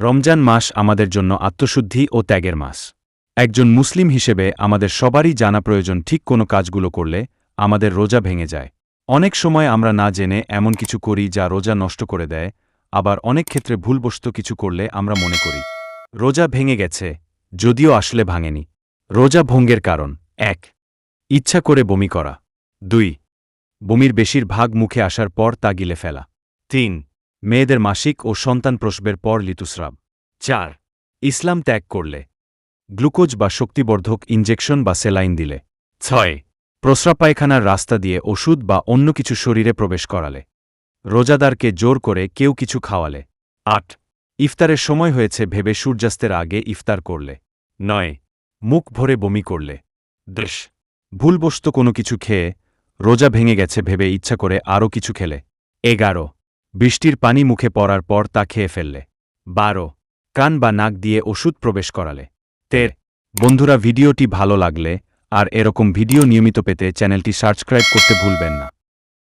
রমজান মাস আমাদের জন্য আত্মশুদ্ধি ও ত্যাগের মাস। একজন মুসলিম হিসেবে আমাদের সবারই জানা প্রয়োজন ঠিক কোনো কাজগুলো করলে আমাদের রোজা ভেঙে যায়। অনেক সময় আমরা না জেনে এমন কিছু করি যা রোজা নষ্ট করে দেয়, আবার অনেক ক্ষেত্রে ভুলবশত কিছু করলে আমরা মনে করি রোজা ভেঙে গেছে, যদিও আসলে ভাঙেনি। রোজা ভঙ্গের কারণ: ১. ইচ্ছা করে বমি করা। ২. বমির বেশিরভাগ মুখে আসার পর তা গিলে ফেলা। ৩. মেয়েদের মাসিক ও সন্তান প্রসবের পর ঋতুস্রাব। ৪. ইসলাম ত্যাগ করলে, গ্লুকোজ বা শক্তিবর্ধক ইনজেকশন বা সেলাইন দিলে। ৬. প্রস্রাব পায়খানার রাস্তা দিয়ে ওষুধ বা অন্য কিছু শরীরে প্রবেশ করালে। রোজাদারকে জোর করে কেউ কিছু খাওয়ালে। ৮. ইফতারের সময় হয়েছে ভেবে সূর্যাস্তের আগে ইফতার করলে। ৯. মুখ ভরে বমি করলে। ১০. ভুলবশত কোনো কিছু খেয়ে রোজা ভেঙে গেছে ভেবে ইচ্ছা করে আরও কিছু খেলে। ১১. বৃষ্টির পানি মুখে পড়ার পর তা খেয়ে ফেললে। ১২. কান বা নাক দিয়ে ওষুধ প্রবেশ করালে। ১৩. বন্ধুরা, ভিডিওটি ভালো লাগলে আর এরকম ভিডিও নিয়মিত পেতে চ্যানেলটি সাবস্ক্রাইব করতে ভুলবেন না।